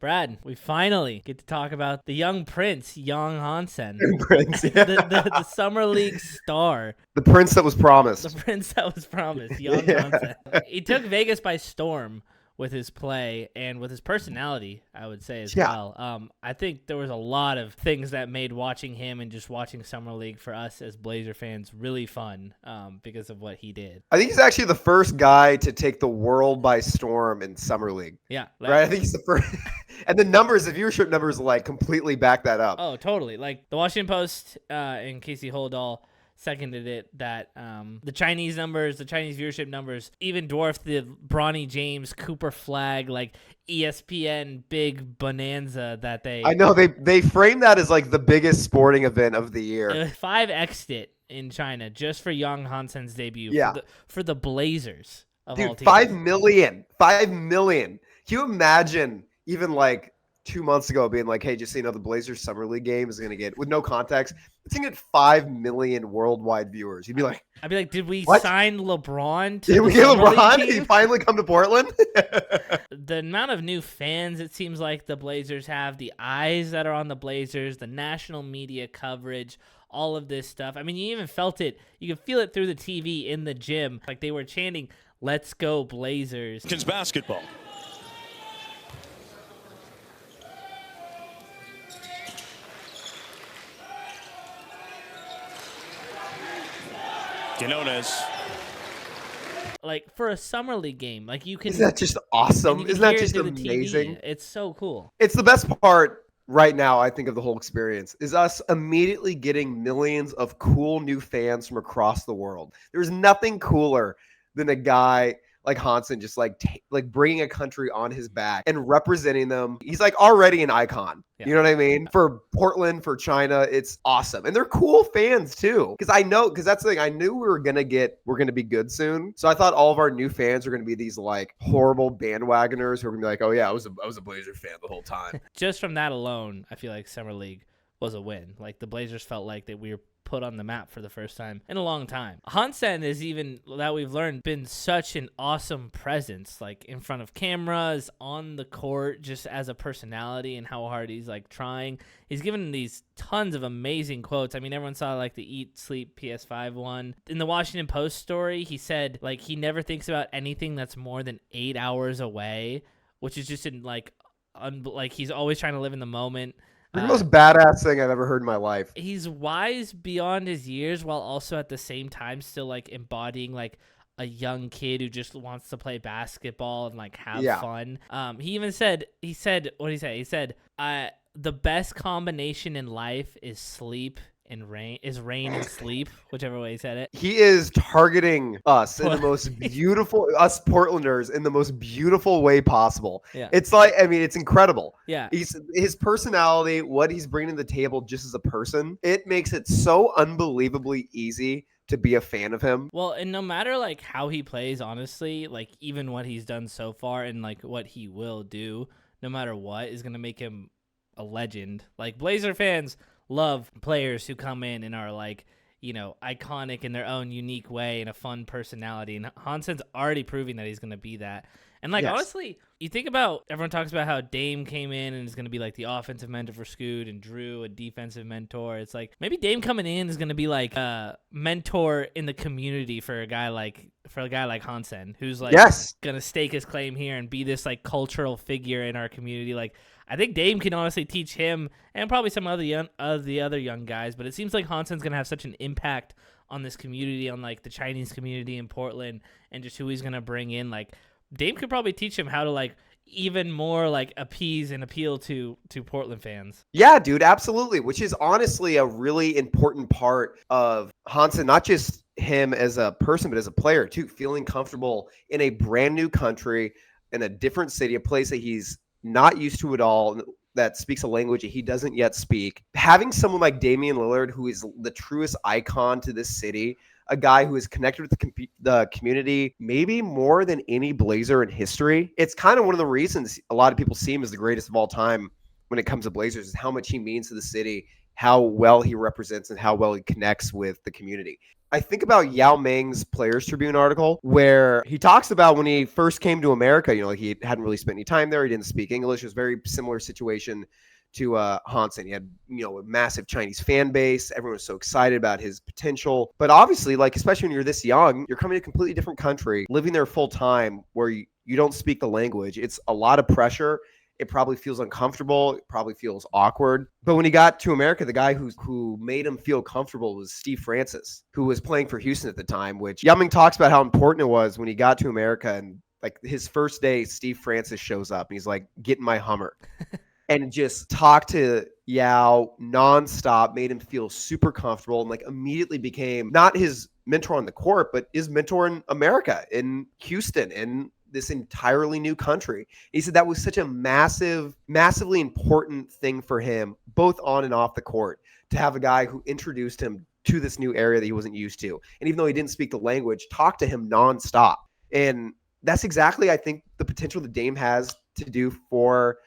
Brad, we finally get to talk about the young prince, Yang Hansen. Prince, yeah. the Summer League star. The prince that was The promised. prince that was promised, Yang Yeah. Hansen. He took Vegas by storm with his play and with his personality, I would say, as well. I think there was a lot of things that made watching him and just watching Summer League for us as Blazer fans really fun because of what he did. I think he's actually the first guy to take the world by storm in Summer League. Yeah. Right? I think he's the first. And the numbers, the viewership numbers, like completely back that up. Oh, totally. Like the Washington Post and Casey Holdahl seconded it that the Chinese viewership numbers even dwarfed the Bronny James Cooper Flag like ESPN big bonanza that they. I know they frame that as like the biggest sporting event of the year. 5x'd it in China just for Yang Hansen's debut. Yeah. For the Blazers of all Dude, teams. 5 million. 5 million. Can you imagine even like 2 months ago being like, hey, just so you know, the Blazers Summer League game is going to get, with no context, it's going to get 5 million worldwide viewers. You'd be like, I'd be like, did we what? sign LeBron to Did we get Summer League LeBron? team? Did he finally come to Portland? The amount of new fans it seems like the Blazers have, the eyes that are on the Blazers, the national media coverage, all of this stuff. I mean, you even felt it. You could feel it through the TV in the gym. Like they were chanting, "Let's go Blazers." It's basketball. Quinones. Like for a Summer League game, like you can. Isn't that just awesome? and you can Isn't that hear it just through the TV. amazing? It's so cool. It's the best part right now, I think, of the whole experience is us immediately getting millions of cool new fans from across the world. There's nothing cooler than a guy like Hansen just like bringing a country on his back and representing them. He's like already an icon. Yeah. You know what I mean? For Portland, for China, it's awesome. And they're cool fans too. Because that's the thing. I knew we're going to be good soon. So I thought all of our new fans are going to be these like horrible bandwagoners who are going to be like, oh yeah, I was a Blazer fan the whole time. Just from that alone, I feel like Summer League was a win. Like the Blazers felt like that we were put on the map for the first time in a long time. Hansen is, even that we've learned, been such an awesome presence, like in front of cameras, on the court, just as a personality and how hard he's like trying. He's given these tons of amazing quotes. I mean, everyone saw like the Eat, Sleep, PS5 one. In the Washington Post story, he said like he never thinks about anything that's more than 8 hours away, which is just in like he's always trying to live in the moment. The most badass thing I've ever heard in my life. He's wise beyond his years while also at the same time still like embodying like a young kid who just wants to play basketball and like have fun. He even said, what did he say? He said, the best combination in life is rain and sleep, whichever way he said it. He is targeting us in the most beautiful, us Portlanders in the most beautiful way possible. Yeah. It's like, I mean, it's incredible. Yeah. His personality, what he's bringing to the table just as a person, it makes it so unbelievably easy to be a fan of him. Well, and no matter like how he plays, honestly, like even what he's done so far and like what he will do, no matter what, is going to make him a legend. Like Blazer fans love players who come in and are like, you know, iconic in their own unique way and a fun personality. And Hansen's already proving that he's going to be that. And like, honestly, you think about, everyone talks about how Dame came in and is going to be like the offensive mentor for Scoot and Drew a defensive mentor. It's like maybe Dame coming in is going to be like a mentor in the community for a guy like Hansen, who's like going to stake his claim here and be this like cultural figure in our community. Like, I think Dame can honestly teach him and probably some of the other young guys, but it seems like Hansen's going to have such an impact on this community, on like the Chinese community in Portland, and just who he's going to bring in. Like Dame could probably teach him how to like even more like appease and appeal to Portland fans. Yeah, dude, absolutely. Which is honestly a really important part of Hansen, not just him as a person, but as a player too, feeling comfortable in a brand new country, in a different city, a place that he's not used to at all, that speaks a language that he doesn't yet speak. Having someone like Damian Lillard, who is the truest icon to this city, a guy who is connected with the community maybe more than any Blazer in history. It's kind of one of the reasons a lot of people see him as the greatest of all time when it comes to Blazers, is how much he means to the city how well he represents and how well he connects with the community. I think about Yao Ming's Players Tribune article where he talks about when he first came to America, like he hadn't really spent any time there. He didn't speak English. It was a very similar situation to Hansen. He had, a massive Chinese fan base. Everyone was so excited about his potential. But obviously, like, especially when you're this young, you're coming to a completely different country, living there full time where you don't speak the language. It's a lot of pressure. It probably feels uncomfortable. It probably feels awkward. But when he got to America, the guy who made him feel comfortable was Steve Francis, who was playing for Houston at the time, which Yao Ming talks about how important it was when he got to America. And like his first day, Steve Francis shows up and he's like, "Get in my Hummer." And just talked to Yao nonstop, made him feel super comfortable, and like immediately became not his mentor on the court, but his mentor in America, in Houston, in this entirely new country. He said that was such a massively important thing for him, both on and off the court, to have a guy who introduced him to this new area that he wasn't used to. And even though he didn't speak the language, talked to him nonstop. And that's exactly, I think, the potential that Dame has to do for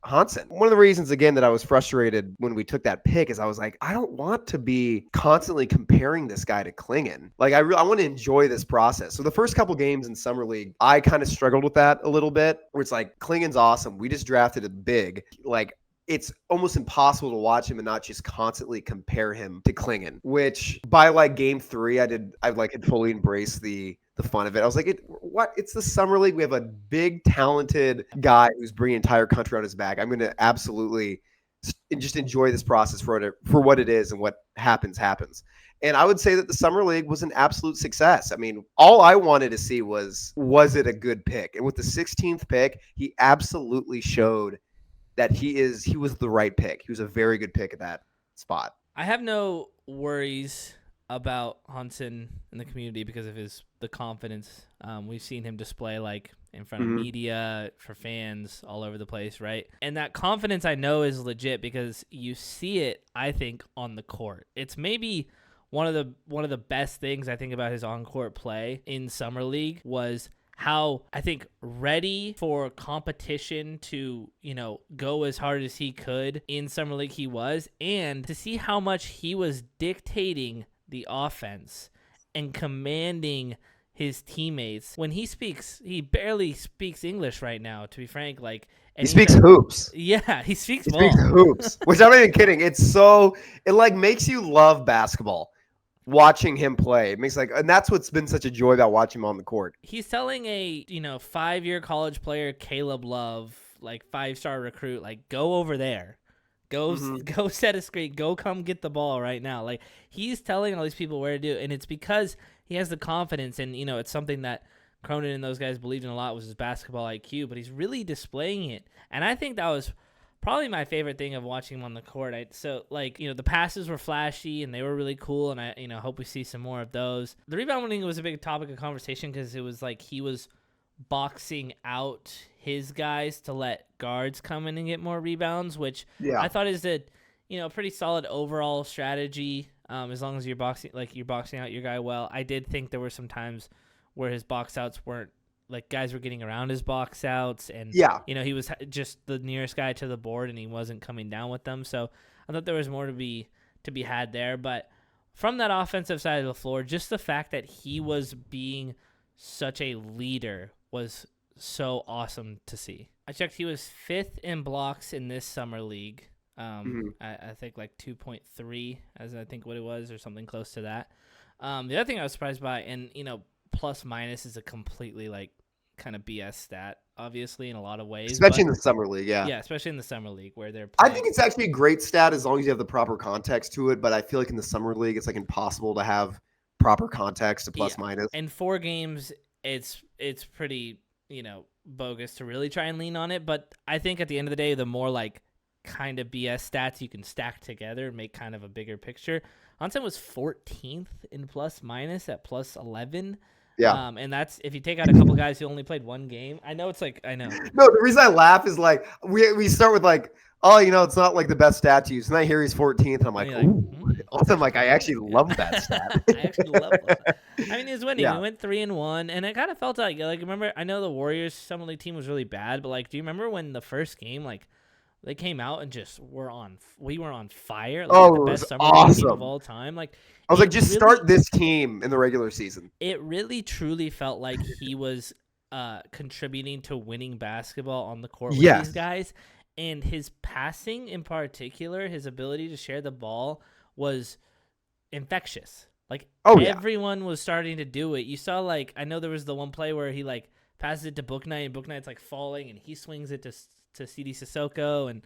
Hansen. One of the reasons, again, that I was frustrated when we took that pick is I was like, I don't want to be constantly comparing this guy to Clingan. Like, I want to enjoy this process. So the first couple games in Summer League, I kind of struggled with that a little bit, where it's like, Clingan's awesome. We just drafted a big. Like, it's almost impossible to watch him and not just constantly compare him to Clingan, which by like game 3, I had fully embraced the fun of it. I was like, what? It's the Summer League. We have a big, talented guy who's bringing an entire country on his back. I'm going to absolutely just enjoy this process for what it is, and what happens. And I would say that the Summer League was an absolute success. I mean, all I wanted to see was it a good pick? And with the 16th pick, he absolutely showed that he was the right pick. He was a very good pick at that spot. I have no worries about Hansen in the community because of the confidence we've seen him display, like in front of media, for fans all over the place, right? And that confidence I know is legit because you see it, I think, on the court. It's maybe one of the best things I think about his on-court play in Summer League was how, I think, ready for competition to, go as hard as he could in Summer League he was, and to see how much he was dictating the offense and commanding his teammates. When he speaks, he barely speaks English right now, to be frank. Like, he speaks hoops. Yeah, he speaks hoops, which I'm not even kidding. It like makes you love basketball. Watching him play, it makes and that's what's been such a joy about watching him on the court. He's telling a 5-year college player, Caleb Love, like 5-star recruit, like, go over there, go set a screen, go come get the ball right now. Like, he's telling all these people where to do, and it's because he has the confidence, and it's something that Cronin and those guys believed in a lot, was his basketball IQ, but he's really displaying it, and I think that was probably my favorite thing of watching him on the court. The passes were flashy and they were really cool, and I hope we see some more of those. The rebounding was a big topic of conversation because it was like he was boxing out his guys to let guards come in and get more rebounds, which I thought is a pretty solid overall strategy. As long as you're boxing out your guy well. I did think there were some times where his box outs weren't, like, guys were getting around his box outs, and he was just the nearest guy to the board and he wasn't coming down with them. So I thought there was more to be had there. But from that offensive side of the floor, just the fact that he was being such a leader was so awesome to see. I checked, he was 5th in blocks in this Summer League. I think like 2.3 as I think what it was, or something close to that. The other thing I was surprised by, and plus minus is a completely kind of BS stat, obviously, in a lot of ways, especially in the Summer League. Yeah, especially in the Summer League where they're I think it's actually a great stat as long as you have the proper context to it, but I feel like in the Summer League it's like impossible to have proper context to plus minus. And 4 games, it's pretty bogus to really try and lean on it, but I think at the end of the day, the more kind of BS stats you can stack together and make kind of a bigger picture. Hansen was 14th in plus minus at plus 11. Yeah. And that's if you take out a couple guys who only played 1 game. I know. No, the reason I laugh is we start with it's not like the best stat to use. And I hear he's 14th, and I'm like, ooh. Also, I'm like, I actually love that stat. I actually love that. I mean, he was winning. Yeah. We went 3-1, and it kind of felt like remember, I know the Warriors Summer League team was really bad, but do you remember when the first game they came out and just we were on fire, like Oh, the it best was summer league team of awesome. all time. Like I was like, it just really, start this team in the regular season. it really truly felt like he was contributing to winning basketball on the court with these Yes. guys. And his passing in particular, his ability to share the ball was infectious. Like Oh yeah. everyone was starting to do it. You saw like I know there was the one play where he like passes it to Book Knight and Book Knight's like falling and he swings it to CD Sissoko and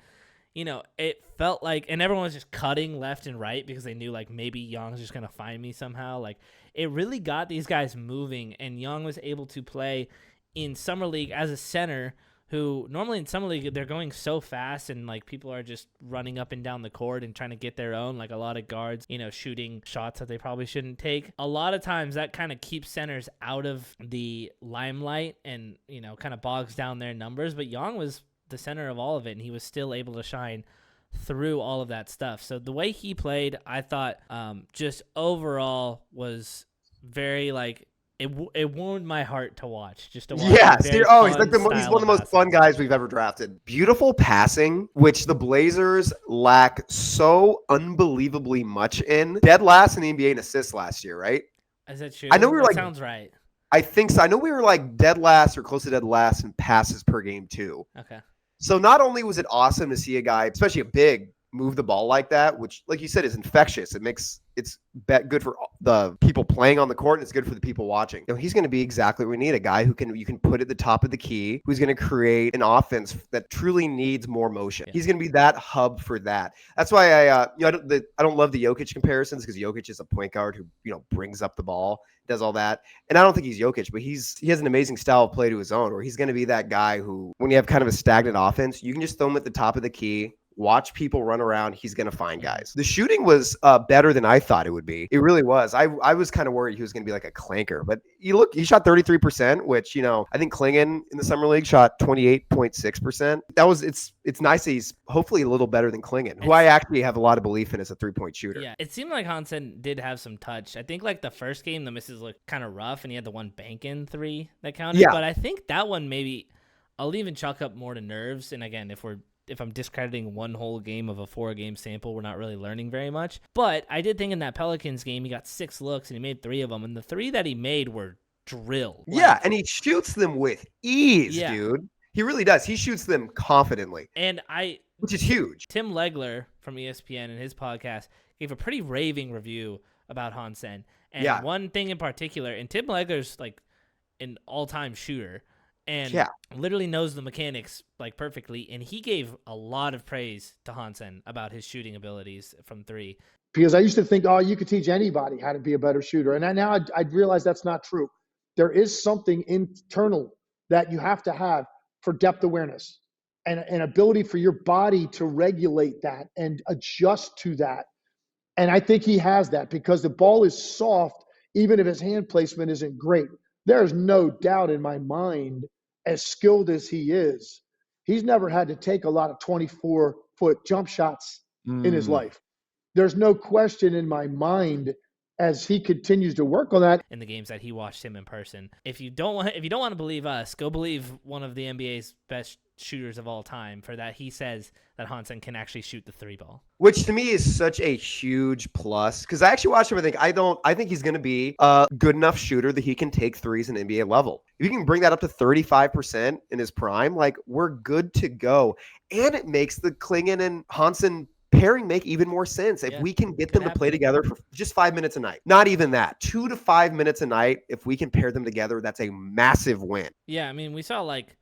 it felt like and everyone was just cutting left and right because they knew like maybe Young's just gonna find me somehow. Like it really got these guys moving and Young was able to play in summer league as a center who normally in summer league they're going so fast and like people are just running up and down the court and trying to get their own, like a lot of guards, shooting shots that they probably shouldn't take. A lot of times that kind of keeps centers out of the limelight and, kind of bogs down their numbers. But Young was the center of all of it and he was still able to shine through all of that stuff. So the way he played, I thought just overall was very like, it warmed my heart to watch. Just to watch. Yeah, Very he's like fun he's style one of the most basketball. fun guys we've ever drafted. Beautiful passing, which the Blazers lack so unbelievably much in. Dead last in the NBA in assists last year, right? Is that true? I know we were That like, sounds right. I think so. I know we were like dead last or close to dead last in passes per game too. Okay. So not only was it awesome to see a guy, especially a big, move the ball like that, which, like you said, is infectious. It's good for the people playing on the court, and it's good for the people watching. He's going to be exactly what we need, a guy you can put at the top of the key, who's going to create an offense that truly needs more motion. Yeah. He's going to be that hub for that. That's why I don't love the Jokic comparisons because Jokic is a point guard who brings up the ball, does all that, and I don't think he's Jokic, but he has an amazing style of play to his own, where he's going to be that guy who, when you have kind of a stagnant offense, you can just throw him at the top of the key. Watch people run around. He's going to find guys. The shooting was better than I thought it would be. It really was. I was kind of worried he was going to be like a clanker, but he shot 33%, which, I think Clingan in the summer league shot 28.6%. It's nice that he's hopefully a little better than Clingan, who I actually have a lot of belief in as a 3-point shooter. Yeah, it seemed like Hansen did have some touch. I think like the first game, the misses looked kind of rough and he had the one bank-in three that counted. Yeah. But I think that one maybe I'll even chalk up more to nerves. And again, if I'm discrediting one whole game of a 4-game sample, we're not really learning very much. But I did think in that Pelicans game, he got 6 looks and he made 3 of them. And the 3 that he made were drilled. Yeah, and he shoots them with ease, dude. He really does. He shoots them confidently. Which is huge. Tim Legler from ESPN in his podcast gave a pretty raving review about Hansen. And one thing in particular, and Tim Legler's like an all-time shooter. And literally knows the mechanics like perfectly. And he gave a lot of praise to Hansen about his shooting abilities from 3. Because I used to think, you could teach anybody how to be a better shooter. And now I realize that's not true. There is something internal that you have to have for depth awareness and an ability for your body to regulate that and adjust to that. And I think he has that because the ball is soft, even if his hand placement isn't great. There's no doubt in my mind, as skilled as he is, he's never had to take a lot of 24-foot jump shots in his life. There's no question in my mind as he continues to work on that. In the games that he watched him in person. If you don't want to believe us, go believe one of the NBA's best shooters of all time for that. He says that Hansen can actually shoot the 3 ball. Which to me is such a huge plus because I actually watched him. I think he's going to be a good enough shooter that he can take threes in NBA level. If you can bring that up to 35% in his prime, like we're good to go. And it makes the Clingan and Hansen pairing make even more sense if we can get them to play together for just 5 minutes a night. Not even that. 2 to 5 minutes a night. If we can pair them together, that's a massive win. Yeah, I mean, we saw like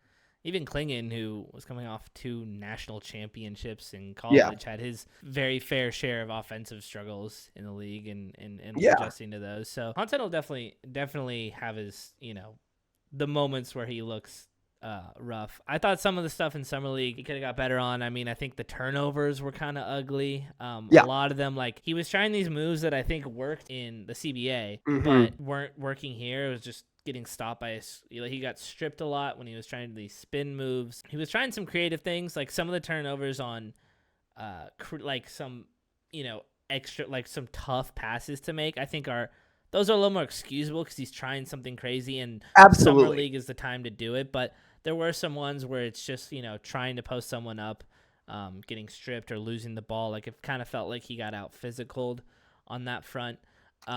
even Clingan, who was coming off 2 national championships in college, had his very fair share of offensive struggles in the league and adjusting to those. So Hansen will definitely have his, the moments where he looks rough. I thought some of the stuff in summer league he could have got better on. I mean, I think the turnovers were kind of ugly. A lot of them, like he was trying these moves that I think worked in the CBA, but weren't working here. It was just getting stopped by he got stripped a lot when he was trying these spin moves. He was trying some creative things, like some of the turnovers on like some extra, like some tough passes to make. I think those are a little more excusable because he's trying something crazy and summer league is the time to do it. But there were some ones where it's just trying to post someone up getting stripped or losing the ball. Like it kind of felt like he got out physicaled on that front.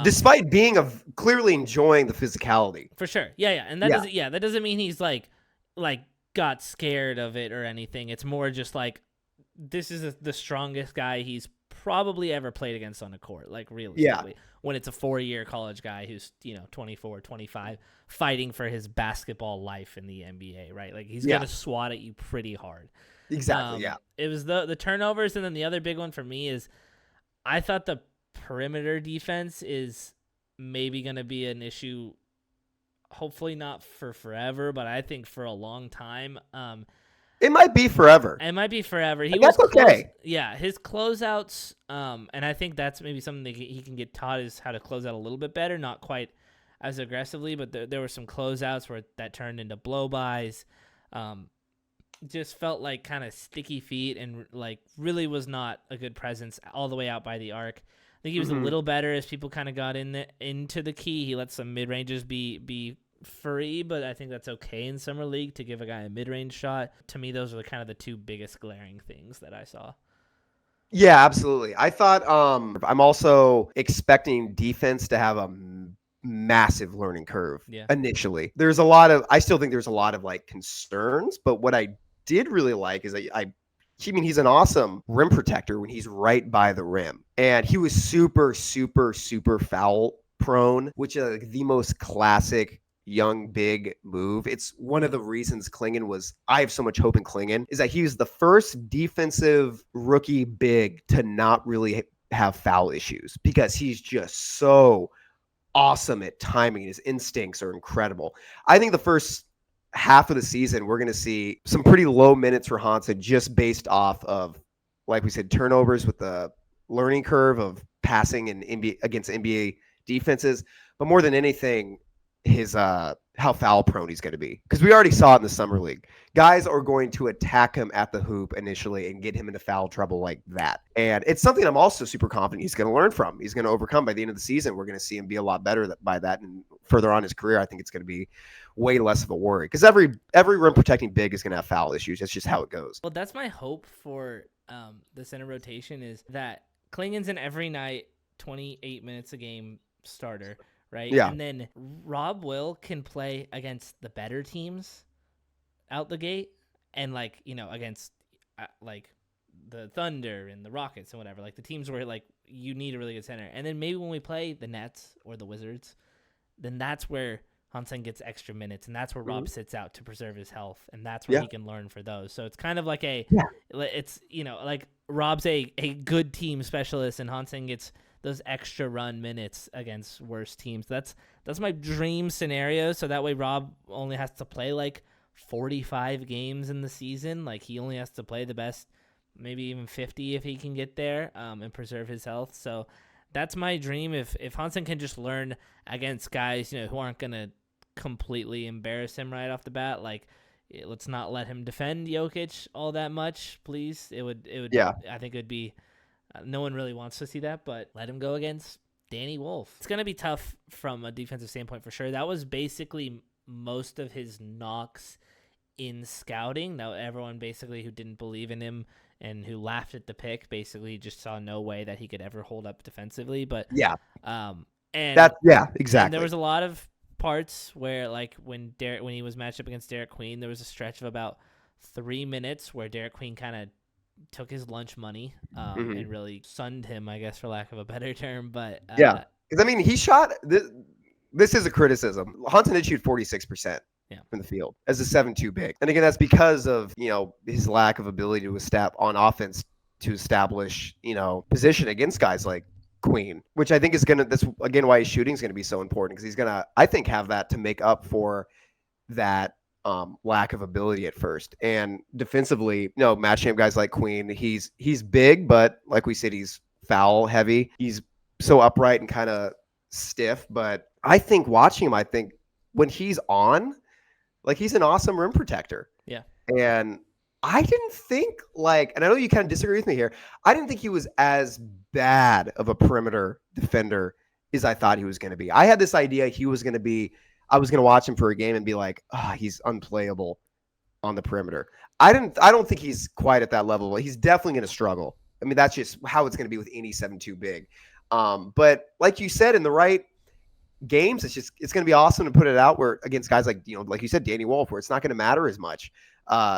Despite being clearly enjoying the physicality. For sure. Yeah. And that doesn't mean he's like got scared of it or anything. It's more just like, this is the strongest guy he's probably ever played against on the court, like realistically. When it's a 4-year college guy who's, 24, 25, fighting for his basketball life in the NBA, right? Like he's going to swat at you pretty hard. Exactly, It was the turnovers, and then the other big one for me is I thought the perimeter defense is maybe going to be an issue, hopefully not for forever, but I think for a long time. It might be forever. That's okay. Yeah, his closeouts, and I think that's maybe something that he can get taught, is how to close out a little bit better, not quite as aggressively, but there were some closeouts where that turned into blow-bys. Just felt like kind of sticky feet and like really was not a good presence all the way out by the arc. I think he was a little better as people kind of got into the key. He let some mid-ranges be free, but I think that's okay in Summer League to give a guy a mid-range shot. To me, those are kind of the two biggest glaring things that I saw. Yeah, absolutely. I thought I'm also expecting defense to have a massive learning curve initially. I still think there's a lot of like concerns, but what I did really like is he's an awesome rim protector when he's right by the rim. And he was super, super, super foul prone, which is like the most classic young big move. It's one of the reasons I have so much hope in Clingan, is that he was the first defensive rookie big to not really have foul issues, because he's just so awesome at timing. His instincts are incredible. I think the first half of the season, we're going to see some pretty low minutes for Hansen, just based off of, like we said, turnovers with the learning curve of passing against NBA defenses. But more than anything, his how foul prone he's going to be, because we already saw it in the summer league. Guys are going to attack him at the hoop initially and get him into foul trouble like that. And it's something I'm also super confident he's going to learn from. He's going to overcome by the end of the season. We're going to see him be a lot better by that, and further on in his career, I think it's going to be way less of a worry, because every rim protecting big is going to have foul issues. That's just how it goes. Well, that's my hope for the center rotation, is that Clingan's an every night 28 minutes a game starter, right? Yeah. And then Rob Will can play against the better teams out the gate, and against like the Thunder and the Rockets and whatever, like the teams where like you need a really good center. And then maybe when we play the Nets or the Wizards, then that's where Hansen gets extra minutes, and that's where Rob sits out to preserve his health, and that's where he can learn for those. So it's kind of like it's like Rob's a good team specialist, and Hansen gets those extra run minutes against worse teams. That's my dream scenario. So that way Rob only has to play like 45 games in the season. Like he only has to play the best, maybe even 50 if he can get there, and preserve his health. So that's my dream. If Hansen can just learn against guys, who aren't going to completely embarrass him right off the bat, like let's not let him defend Jokic all that much, please. It would I think it would be no one really wants to see that, but let him go against Danny Wolf. It's going to be tough from a defensive standpoint for sure. That was basically most of his knocks in scouting. Now, everyone basically who didn't believe in him and who laughed at the pick basically just saw no way that he could ever hold up defensively. But exactly. And there was a lot of parts where, like when he was matched up against Derek Queen, there was a stretch of about 3 minutes where Derek Queen kind of took his lunch money and really sunned him, I guess, for lack of a better term. But because I mean, he shot this is a criticism. Hansen did shoot 46% from the field as a 7-2 big, and again, that's because of his lack of ability to establish position against guys like Queen, which I think that's again why his shooting is gonna be so important, because he's gonna, I think, have that to make up for that lack of ability at first. And defensively, matching up guys like Queen, he's big, but like we said, he's foul heavy. He's so upright and kind of stiff. But I think watching him, I think when he's on, like, he's an awesome rim protector. Yeah. And I didn't think and I know you kind of disagree with me here, I didn't think he was as bad of a perimeter defender as I thought he was going to be. I had this idea I was going to watch him for a game and be like, he's unplayable. on the perimeter. I don't think he's quite at that level. He's definitely going to struggle. I mean, that's just how it's going to be with any 7-2 big. But like you said, in the right games, it's going to be awesome to put it out where against guys like, like you said, Danny Wolf, where it's not going to matter as much.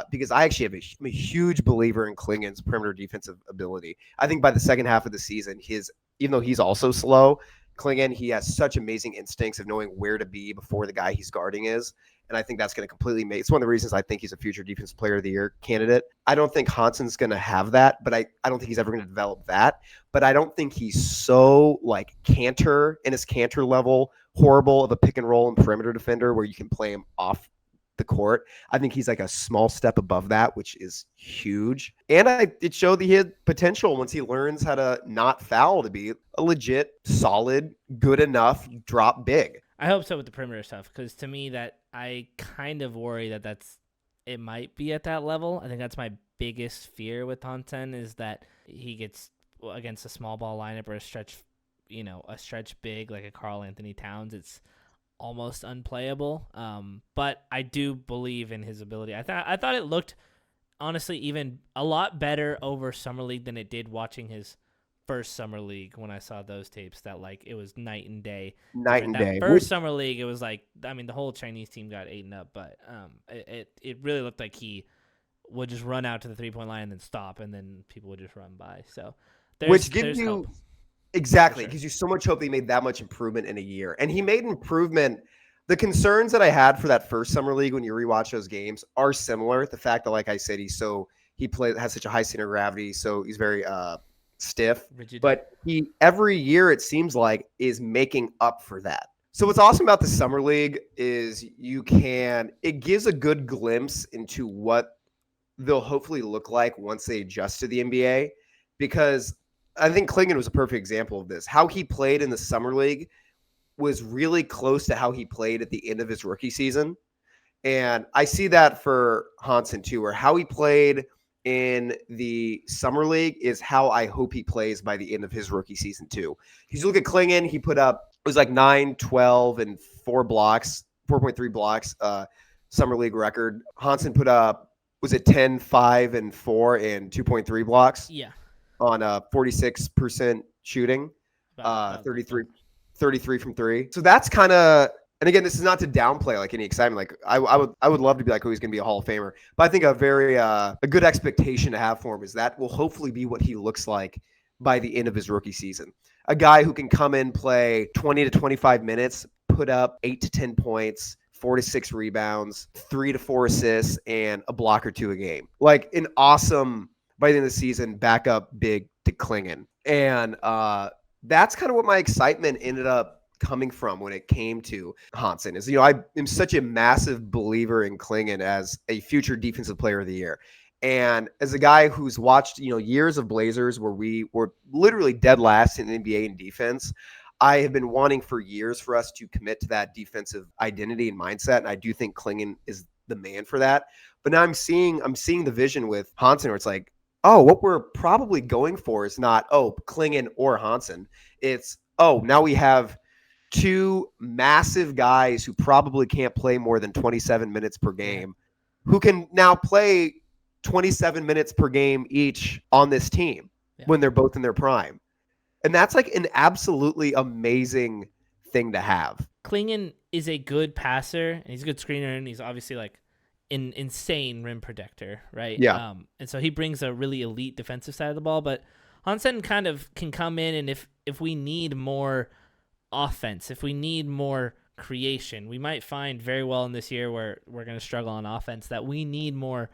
Because I actually I'm a huge believer in Clingan's perimeter defensive ability. I think by the second half of the season, even though he's also slow, Clingan, he has such amazing instincts of knowing where to be before the guy he's guarding is. And I think that's going to completely it's one of the reasons I think he's a future defensive player of the year candidate. I don't think Hansen's going to have that, but I don't think he's ever going to develop that. But I don't think he's so like Cantor in his Cantor level, horrible of a pick and roll and perimeter defender where you can play him off the court. I think he's like a small step above that, which is huge. And it showed that he had potential once he learns how to not foul to be a legit, solid, good enough drop big. I hope so with the perimeter stuff, because to me that I kind of worry it might be at that level. I think that's my biggest fear with Hansen is that he gets against a small ball lineup or a stretch big like a Karl Anthony Towns. It's almost unplayable. But I do believe in his ability. I thought it looked honestly even a lot better over Summer League than it did watching his first Summer League when I saw those tapes. That like it was night and day. First Summer League, it was like, I mean, the whole Chinese team got eaten up, but it really looked like he would just run out to the 3-point line and then stop, and then people would just run by. So which gives you hope. Exactly. Sure. It gives you so much hope that he made that much improvement in a year. And he made improvement. The concerns that I had for that first Summer League when you rewatch those games are similar. The fact that, like I said, has such a high center of gravity, so he's very stiff. Rigid. But he every year it seems like is making up for that. So what's awesome about the Summer League is it gives a good glimpse into what they'll hopefully look like once they adjust to the NBA, because I think Clingan was a perfect example of this. How he played in the Summer League was really close to how he played at the end of his rookie season. And I see that for Hansen too, where how he played in the Summer League is how I hope he plays by the end of his rookie season too. Because you look at Clingan, he put up, it was like 9, 12, and 4 blocks, 4.3 blocks, Summer League record. Hansen put up, was it 10, 5, and 4 and 2.3 blocks? Yeah. On 46% shooting, 33 from 3. So that's kind of, and again, this is not to downplay like any excitement. Like I would love to be like, oh, he's going to be a Hall of Famer. But I think a good expectation to have for him is that will hopefully be what he looks like by the end of his rookie season. A guy who can come in, play 20 to 25 minutes, put up 8 to 10 points, 4 to 6 rebounds, 3 to 4 assists, and a block or 2 a game. Like an awesome, by the end of the season, backup big to Clingan. And that's kind of what my excitement ended up coming from when it came to Hansen is, I am such a massive believer in Clingan as a future defensive player of the year. And as a guy who's watched, years of Blazers where we were literally dead last in the NBA in defense, I have been wanting for years for us to commit to that defensive identity and mindset. And I do think Clingan is the man for that. But now I'm seeing the vision with Hansen where it's like, oh, what we're probably going for is not, Clingan or Hansen. It's, now we have 2 massive guys who probably can't play more than 27 minutes per game, who can now play 27 minutes per game each on this team when they're both in their prime. And that's like an absolutely amazing thing to have. Clingan is a good passer, and he's a good screener, and he's obviously like an insane rim protector, right? Yeah. And so he brings a really elite defensive side of the ball, but Hansen kind of can come in, and if we need more offense, if we need more creation, we might find very well in this year where we're going to struggle on offense that we need more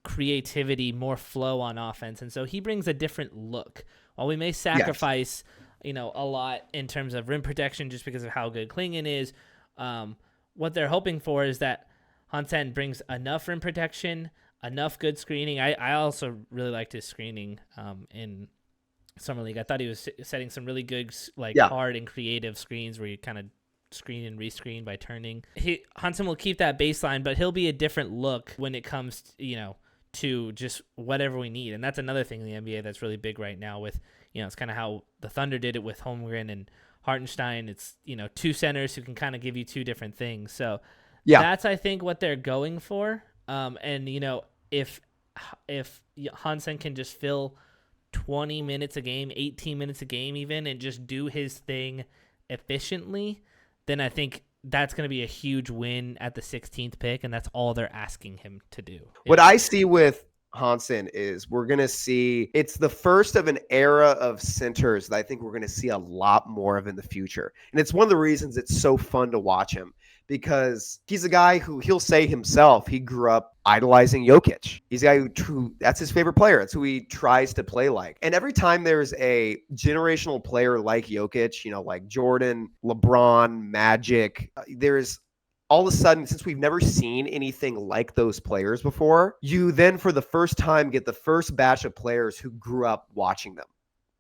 creativity, more flow on offense. And so he brings a different look. While we may sacrifice, a lot in terms of rim protection just because of how good Clingan is, what they're hoping for is that Hansen brings enough rim protection, enough good screening. I also really liked his screening in Summer League. I thought he was setting some really good, hard and creative screens where you kind of screen and rescreen by turning. Hansen will keep that baseline, but he'll be a different look when it comes, to just whatever we need. And that's another thing in the NBA that's really big right now with, it's kind of how the Thunder did it with Holmgren and Hartenstein. It's, 2 centers who can kind of give you 2 different things. So that's, I think, what they're going for. And if Hansen can just fill 20 minutes a game, 18 minutes a game even, and just do his thing efficiently, then I think that's going to be a huge win at the 16th pick, and that's all they're asking him to do. What I see with Hansen is we're going to see it's the first of an era of centers that I think we're going to see a lot more of in the future. And it's one of the reasons it's so fun to watch him, because he's a guy who he'll say himself, he grew up idolizing Jokic. He's a guy who that's his favorite player. That's who he tries to play like. And every time there's a generational player like Jokic, like Jordan, LeBron, Magic, there's all of a sudden, since we've never seen anything like those players before, you then for the first time get the first batch of players who grew up watching them,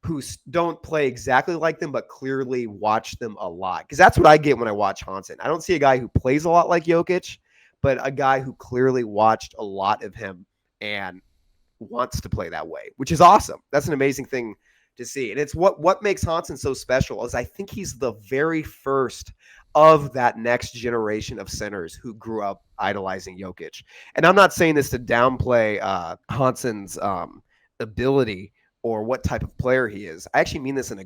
who don't play exactly like them, but clearly watch them a lot. Because that's what I get when I watch Hansen. I don't see a guy who plays a lot like Jokic, but a guy who clearly watched a lot of him and wants to play that way, which is awesome. That's an amazing thing to see. And it's what makes Hansen so special is I think he's the very first of that next generation of centers who grew up idolizing Jokic. And I'm not saying this to downplay Hansen's ability or what type of player he is. I actually mean this in a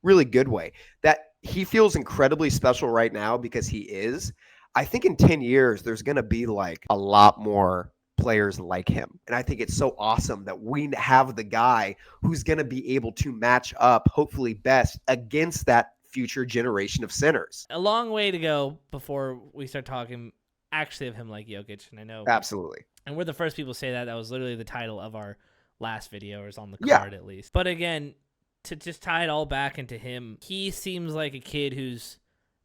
really good way, that he feels incredibly special right now because he is. I think in 10 years, there's going to be like a lot more players like him. And I think it's so awesome that we have the guy who's going to be able to match up, hopefully best, against that future generation of centers. A long way to go before we start talking actually of him like Jokic. And I know. Absolutely. And we're the first people to say that. That was literally the title of our last video, or is on the card at least. But again, to just tie it all back into him, he seems like a kid who's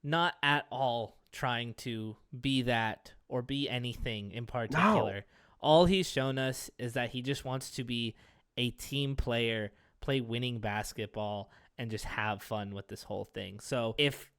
not at all trying to be that or be anything in particular. No. All he's shown us is that he just wants to be a team player, play winning basketball, and just have fun with this whole thing. So if,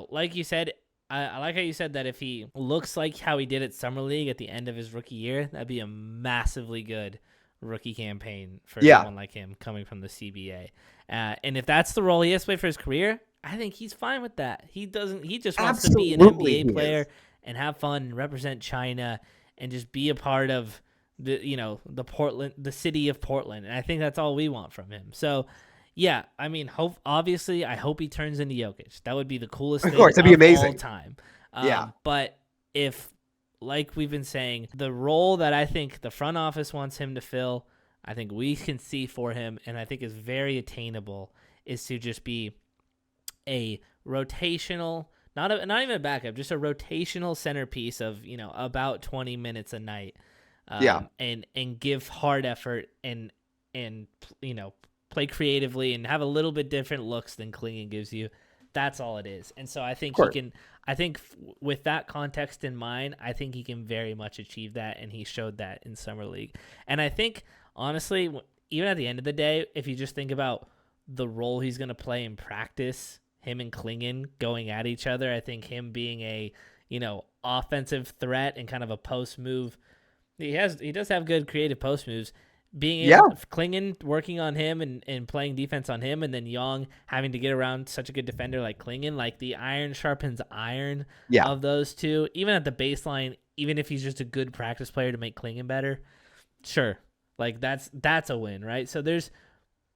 like you said, I like how you said that if he looks like how he did at Summer League at the end of his rookie year, that'd be a massively good rookie campaign for someone like him coming from the CBA. And if that's the role he has to play for his career, I think he's fine with that. He just wants to be an NBA player and have fun and represent China and just be a part of the city of Portland. And I think that's all we want from him. So yeah, I mean, obviously, I hope he turns into Jokic. That would be the coolest thing that'd be amazing. All time. But if, like we've been saying, the role that I think the front office wants him to fill, I think we can see for him, and I think is very attainable, is to just be a rotational, not even a backup, just a rotational centerpiece of about 20 minutes a night, and give hard effort and play creatively and have a little bit different looks than Clingan gives you. That's all it is. And so I think with that context in mind, I think he can very much achieve that, and he showed that in Summer League. And I think, honestly, even at the end of the day, if you just think about the role he's going to play in practice, him and Clingan going at each other, I think him being a, offensive threat and kind of a post move, he does have good creative post moves. Being Clingan working on him and playing defense on him, and then Yang having to get around such a good defender like Clingan, like the iron sharpens iron of those two. Even at the baseline, even if he's just a good practice player to make Clingan better, sure, like that's a win, right? So there's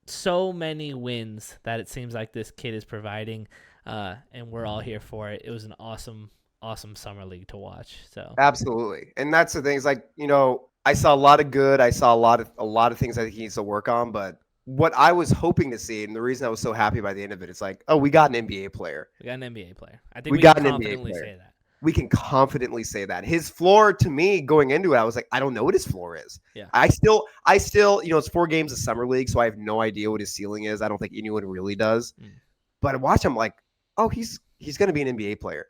so many wins that it seems like this kid is providing, and we're all here for it. It was an awesome Summer League to watch. So absolutely, and that's the thing. Is like I saw a lot of good. I saw a lot of things I think he needs to work on. But what I was hoping to see, and the reason I was so happy by the end of it, it's like, oh, we got an NBA player. We got an NBA player. I think we got can confidently say that. We can confidently say that. His floor, to me, going into it, I was like, I don't know what his floor is. Yeah. I still, it's 4 games of Summer League, so I have no idea what his ceiling is. I don't think anyone really does. But I watch him like, oh, he's going to be an NBA player.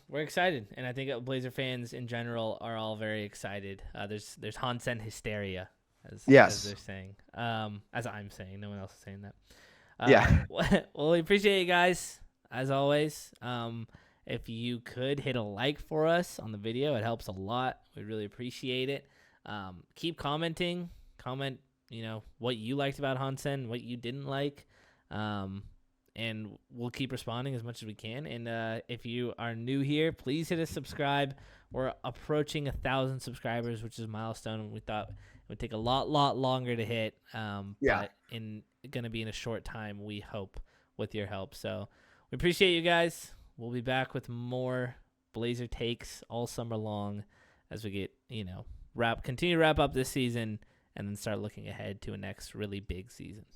We're excited, and I think Blazer fans in general are all very excited. There's Hansen hysteria, as they're saying, as I'm saying. No one else is saying that. Well, we appreciate you guys, as always. If you could hit a like for us on the video, it helps a lot. We really appreciate it. Keep commenting. Comment, what you liked about Hansen, what you didn't like. And we'll keep responding as much as we can. And if you are new here, please hit us subscribe. We're approaching 1,000 subscribers, which is a milestone. We thought it would take a lot longer to hit. But going to be in a short time, we hope, with your help. So we appreciate you guys. We'll be back with more Blazer takes all summer long as we get, continue to wrap up this season and then start looking ahead to a next really big season.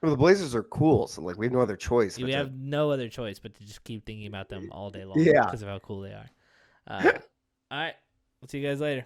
Well, the Blazers are cool, so we have no other choice. We have no other choice but to just keep thinking about them all day long Yeah. because of how cool they are. All right. We'll see you guys later.